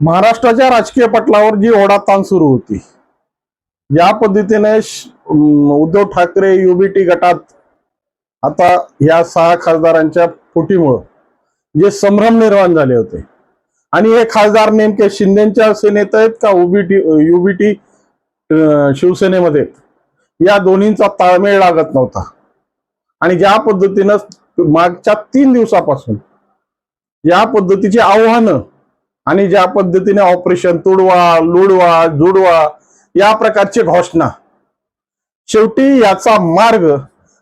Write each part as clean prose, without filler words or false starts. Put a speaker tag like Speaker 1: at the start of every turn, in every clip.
Speaker 1: महाराष्ट्राच्या राजकीय पटलावर जी ओढाताण सुरू होती, ज्या पद्धतीने उद्धव ठाकरे युबीटी गटात आता या 6 खासदारांच्या फुटीमुळे जे संभ्रम निर्माण झाले होते आणि हे खासदार नेमके शिंदेच्या सेनेत आहेत का युबीटी शिवसेनेमध्ये आहेत, या दोन्हींचा ताळमेळ लागत नव्हता. आणि ज्या पद्धतीनं मागच्या 3 दिवसापासून या पद्धतीची आव्हानं आणि ज्या पद्धतीने ऑपरेशन तुडवा, लुडवा, जुडवा या प्रकारची घोषणा, शेवटी याचा मार्ग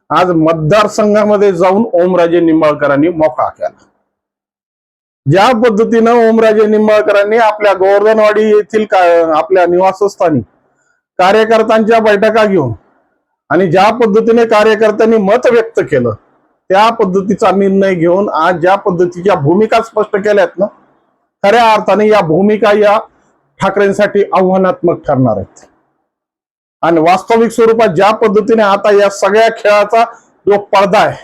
Speaker 1: आज मतदारसंघामध्ये जाऊन ओमराजे निंबाळकरांनी मोकळा केला. ज्या पद्धतीनं ओमराजे निंबाळकरांनी आपल्या गोवर्धनवाडी येथील आपल्या निवासस्थानी कार्यकर्त्यांच्या बैठका घेऊन आणि ज्या पद्धतीने कार्यकर्त्यांनी मत व्यक्त केलं, त्या पद्धतीचा निर्णय घेऊन आज ज्या पद्धतीच्या भूमिका स्पष्ट केल्यात ना, खऱ्या अर्थाने या भूमिका या ठाकरेंसाठी आव्हानात्मक ठरणार आहेत. आणि वास्तविक स्वरूपात ज्या पद्धतीने आता या सगळ्या खेळाचा जो पडदा आहे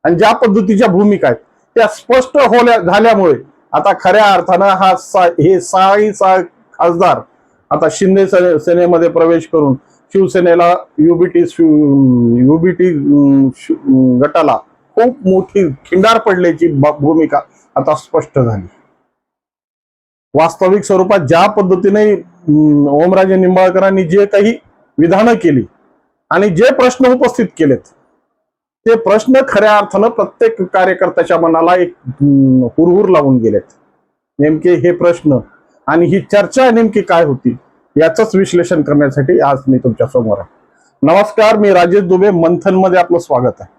Speaker 1: आणि ज्या पद्धतीच्या भूमिका आहेत त्या स्पष्ट झाल्यामुळे आता खऱ्या अर्थानं हे 6 खासदार आता शिंदे सेनेमध्ये प्रवेश करून शिवसेनेला युबीटी गटाला खूप मोठी खिंडार पडल्याची भूमिका आता स्पष्ट झाली. वास्तविक स्वरूपात ज्या पद्धतीने ओमराजे निंबाळकरांनी जे काही विधानं केली आणि जे प्रश्न उपस्थित केलेत, ते प्रश्न खऱ्या अर्थानं प्रत्येक कार्यकर्त्याच्या मनाला एक हुरहुर लावून गेलेत. नेमके हे प्रश्न आणि ही चर्चा नेमकी काय होती याच विश्लेषण करण्यासाठी आज मी तुमच्या समोर आहे. नमस्कार, मी राजेश दुबे. मंथन मध्ये आपलं स्वागत आहे.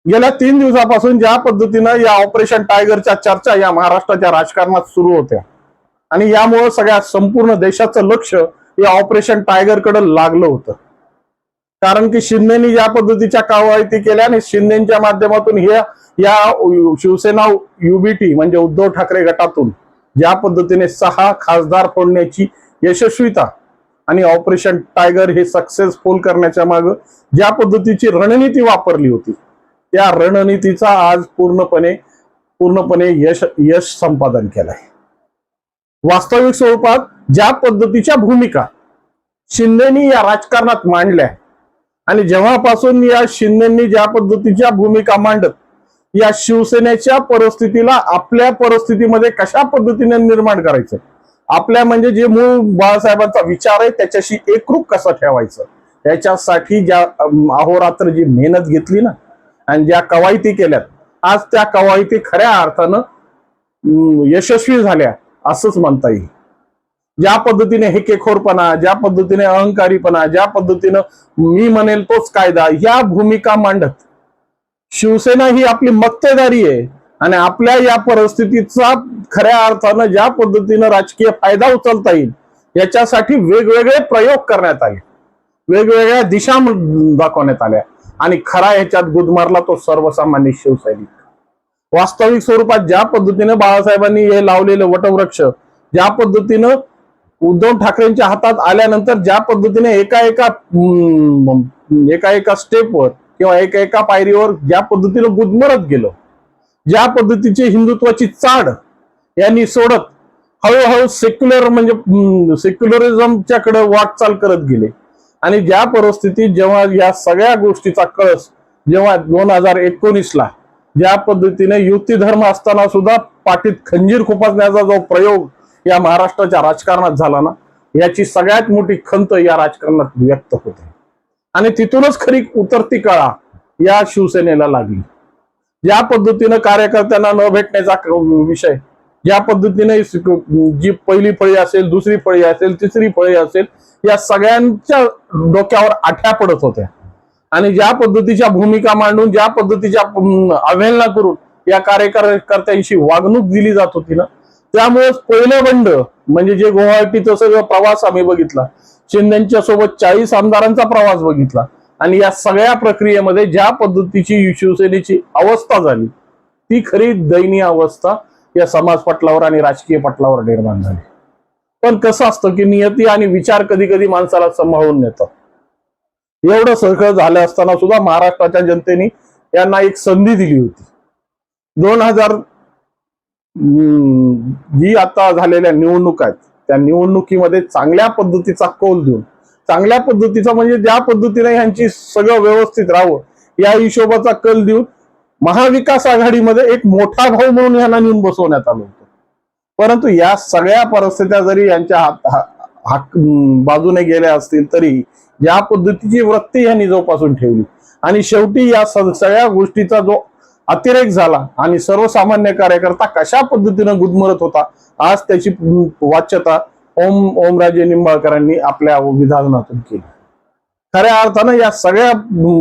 Speaker 1: गेल्या 3 दिवसापासून ज्या पद्धतीनं या ऑपरेशन टायगरच्या चर्चा या महाराष्ट्राच्या राजकारणात सुरू होत्या आणि यामुळे सगळ्या संपूर्ण देशाचं लक्ष या ऑपरेशन टायगरकडे लागलं होतं. कारण की शिंदेनी ज्या पद्धतीच्या कवायती केल्या आणि शिंदेच्या माध्यमातून या शिवसेना युबीटी म्हणजे उद्धव ठाकरे गटातून ज्या पद्धतीने 6 खासदार फोडण्याची यशस्वीता आणि ऑपरेशन टायगर हे सक्सेसफुल करण्याच्या मागे ज्या पद्धतीची रणनीती वापरली होती, त्या रणनीतीचा आज पूर्णपणे यश संपादन केलंय. वास्तविक स्वरूपात ज्या पद्धतीच्या भूमिका शिंदेनी या राजकारणात मांडल्या आणि जेव्हापासून या शिंदेनी ज्या पद्धतीच्या भूमिका मांडत या शिवसेनेच्या परिस्थितीला आपल्या परिस्थितीमध्ये कशा पद्धतीने निर्माण करायचं, आपल्या म्हणजे जे मूळ बाळासाहेबांचा विचार आहे त्याच्याशी एकरूप कसं ठेवायचं, याच्यासाठी ज्या अहोरात्र जी मेहनत घेतली ना आणि ज्या कवायती केल्यात, आज त्या कवायती खऱ्या अर्थानं यशस्वी झाल्या असंच म्हणता येईल. ज्या पद्धतीने हेकेखोरपणा, ज्या पद्धतीने अहंकारीपणा, ज्या पद्धतीनं मी म्हणेल तोच कायदा या भूमिका मांडत शिवसेना ही आपली मक्तेदारी आहे आणि आपल्या या परिस्थितीचा खऱ्या अर्थानं ज्या पद्धतीनं राजकीय फायदा उचलता येईल याच्यासाठी वेगवेगळे प्रयोग करण्यात आले, वेगवेगळ्या दिशा दाखवण्यात आल्या आणि खरा ह्याच्यात गुदमारला तो सर्वसामान्य शिवसैनिक. वास्तविक स्वरूपात ज्या पद्धतीने बाळासाहेबांनी हे लावलेलं वटवृक्ष ज्या पद्धतीनं उद्धव ठाकरेंच्या हातात आल्यानंतर ज्या पद्धतीने एका स्टेपवर किंवा एका पायरीवर ज्या पद्धतीनं गुदमरत गेलो, ज्या पद्धतीची हिंदुत्वाची चाड यांनी सोडत हळूहळू सेक्युलरिझमच्याकडे वाटचाल करत गेले आणि ज्या परिस्थितीत जेव्हा या सगळ्या गोष्टीचा कळस जेव्हा 2019ला ज्या पद्धतीने युती धर्म असताना सुद्धा पाठीत खंजीर खुपसण्याचा जो प्रयोग या महाराष्ट्राच्या राजकारणात झाला ना, याची सगळ्यात मोठी खंत या राजकारणात व्यक्त होते आणि तिथूनच खरी उतरती कळा या शिवसेनेला लागली. ज्या पद्धतीनं कार्यकर्त्यांना न भेटण्याचा विषय, ज्या पद्धतीने जी पहिली फळी असेल, दुसरी फळी असेल, तिसरी फळी असेल, या सगळ्यांच्या डोक्यावर आठ्या पडत होत्या आणि ज्या पद्धतीच्या भूमिका मांडून ज्या पद्धतीच्या अवहेलना करून या कार्यकर्त्यांशी वागणूक दिली जात होती ना, त्यामुळे पहिलं बंड म्हणजे जे गुवाहाटीचा सगळं प्रवास आम्ही बघितला, शिंदेच्या सोबत 40 आमदारांचा प्रवास बघितला आणि या सगळ्या प्रक्रियेमध्ये ज्या पद्धतीची शिवसेनेची अवस्था झाली ती खरी दयनीय अवस्था या समाज पटलावर आणि राजकीय पटलावर निर्माण झाली. पण कसं असतं की नियती आणि विचार कधी कधी माणसाला सांभाळून नेतात. एवढं सगळं झालं असताना सुद्धा महाराष्ट्राच्या जनतेने यांना एक संधी दिली होती. जी आता झालेल्या निवडणूक आहेत त्या निवडणुकीमध्ये चांगल्या पद्धतीचा कौल देऊन, चांगल्या पद्धतीचा म्हणजे ज्या पद्धतीने यांची सगळं व्यवस्थित राहावं या हिशोबाचा कल देऊन महाविकास आघाडीमध्ये एक मोठा भाऊ म्हणून यांना नेऊन बसवण्यात आलं होतं. परंतु या सगळ्या परिस्थित्या जरी यांच्या बाजूने गेल्या असतील तरी या पद्धतीची वृत्ती यांनी जोपासून ठेवली आणि शेवटी या सगळ्या गोष्टीचा जो अतिरेक झाला आणि सर्वसामान्य कार्यकर्ता कशा पद्धतीने गुदमरत होता आज त्याची वाच्यता ओमराजे निंबाळकरांनी आपल्या विधानातून केली. खऱ्या अर्थानं या सगळ्या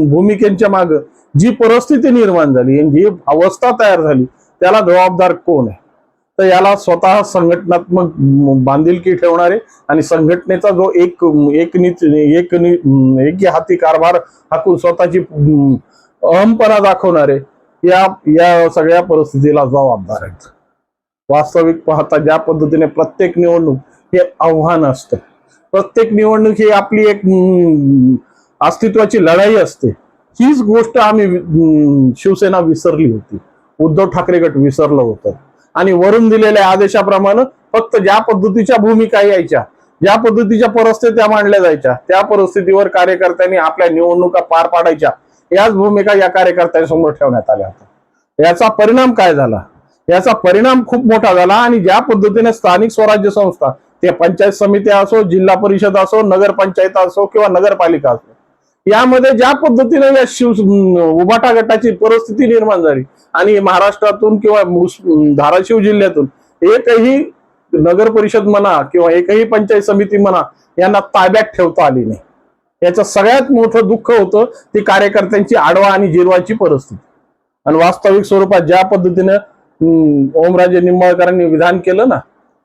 Speaker 1: भूमिकेच्या मागे जी परिस्थिती निर्माण झाली, जी अवस्था तयार झाली त्याला जबाबदार कोण आहे? तर याला स्वतः संघटनात्मक बांधिलकी ठेवणारे आणि संघटनेचा जो एक हाती कारभार हाकून स्वतःची अहमपणा दाखवणारे या सगळ्या परिस्थितीला जबाबदार आहेत. वास्तविक पाहता ज्या पद्धतीने प्रत्येक निवडणूक हे आव्हान असतं, प्रत्येक निवडणूक ही आपली एक अस्तित्वाची लढाई असते. हीच गोष्ट आम्ही शिवसेना विसरली होती, उद्धव ठाकरे गट विसरलं होतं आणि वरून दिलेल्या आदेशाप्रमाणे फक्त ज्या पद्धतीच्या भूमिका यायच्या, ज्या पद्धतीच्या परिस्थित्या मांडल्या जायच्या त्या परिस्थितीवर कार्यकर्त्यांनी आपल्या निवडणुका पार पाडायच्या याच भूमिका या कार्यकर्त्यांसमोर ठेवण्यात आल्या होत्या. याचा परिणाम काय झाला? याचा परिणाम खूप मोठा झाला आणि ज्या पद्धतीने स्थानिक स्वराज्य संस्था, ते पंचायत समित्या असो, जिल्हा परिषद असो, नगरपंचायत असो किंवा नगरपालिका असो, यामध्ये ज्या पद्धतीने या उबाटा गटाची परिस्थिती निर्माण झाली आणि महाराष्ट्रातून किंवा धाराशिव जिल्ह्यातून एकही नगर परिषद म्हणा किंवा एकही पंचायत समिती म्हणा यांना ताब्यात ठेवता आली नाही. याचं सगळ्यात मोठं दुःख होतं ती कार्यकर्त्यांची आडवा आणि जिरवाची परिस्थिती. आणि वास्तविक स्वरूपात ज्या पद्धतीने ओमराजे निंबाळकरांनी विधान केलं ना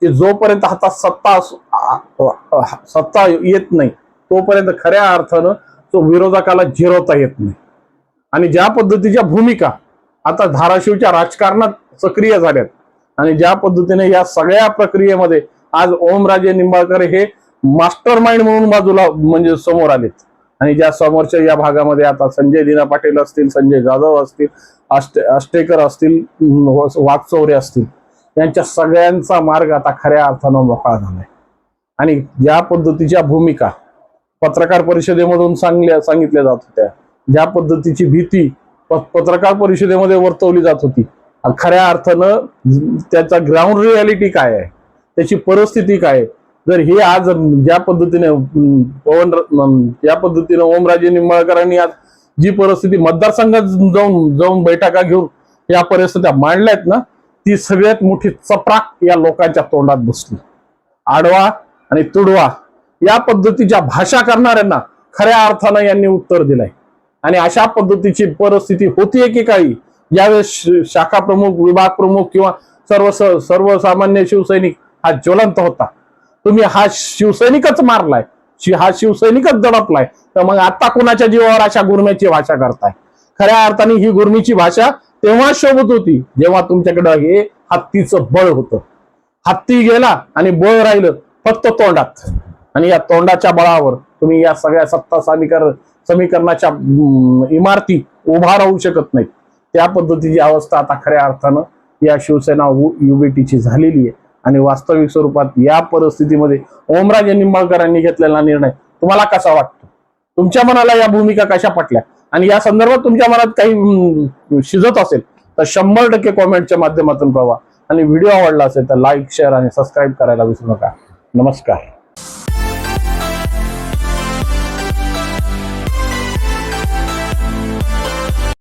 Speaker 1: की जोपर्यंत हातात सत्ता येत नाही तोपर्यंत खऱ्या अर्थानं तो विरोधकाला जिरवता येत नाही. आणि ज्या पद्धतीच्या भूमिका आता धाराशिवच्या राजकारणात सक्रिय झाल्यात आणि ज्या पद्धतीने या सगळ्या प्रक्रियेमध्ये आज ओमराजे निंबाळकर हे मास्टर माइंड म्हणून बाजूला म्हणजे समोर आलेत आणि ज्या समोरच्या या भागामध्ये आता संजय दिना पाटील असतील, संजय जाधव असतील, आष्टेकर असतील, वाकचौरे असतील, यांच्या सगळ्यांचा मार्ग आता खऱ्या अर्थानं मोकळा झालाय. आणि ज्या पद्धतीच्या भूमिका पत्रकार परिषदेमधून सांगितल्या जात होत्या, ज्या पद्धतीची भीती पत्रकार परिषदेमध्ये वर्तवली जात होती, खऱ्या अर्थानं त्याचा ग्राउंड रियालिटी काय आहे, त्याची परिस्थिती काय आहे, जर हे आज ज्या पद्धतीने या पद्धतीने ओमराजे निंबाळकरांनी आज जी परिस्थिती मतदारसंघात जाऊन बैठका घेऊन या परिस्थित्या मांडल्यात ना, ती सगळ्यात मोठी चपराक या लोकांच्या तोंडात बसली. आडवा आणि तुडवा या पद्धतीच्या भाषा करणाऱ्यांना खऱ्या अर्थानं यांनी उत्तर दिलंय. आणि अशा पद्धतीची परिस्थिती होती एकेकाळी ज्यावेळेस शाखा प्रमुख, विभाग प्रमुख किंवा सर्वसामान्य शिवसैनिक हा ज्वलंत होता. तुम्ही हा शिवसैनिकच मारलाय, हा शिवसैनिकच दडपलाय, तर मग आता कुणाच्या जीवावर अशा गुरम्याची भाषा करताय? खऱ्या अर्थाने ही गुरमीची भाषा तेव्हा शोभत होती जेव्हा तुमच्याकडे हे हत्तीचं बळ होतं. हत्ती गेला आणि बळ राहिलं फक्त तोंडात, आणि या तोंडाच्या बळावर तुम्ही या सगळ्या सत्ता समीकरणाच्या इमारती उभा राहू शकत नाहीत. त्या पद्धतीची अवस्था आता खऱ्या अर्थानं या शिवसेना युबीटीची झालेली आहे. आणि वास्तविक स्वरूपात या परिस्थितीमध्ये ओमराजे निंबाळकरांनी घेतलेला निर्णय तुम्हाला कसा वाटतो? तुमच्या मनाला या भूमिका कशा पटल्या? आणि या संदर्भात तुमच्या मनात काही शिजत असेल तर 100% कॉमेंटच्या माध्यमातून कळवा. आणि व्हिडिओ आवडला असेल तर लाईक, शेअर आणि सबस्क्राईब करायला विसरू नका. नमस्कार.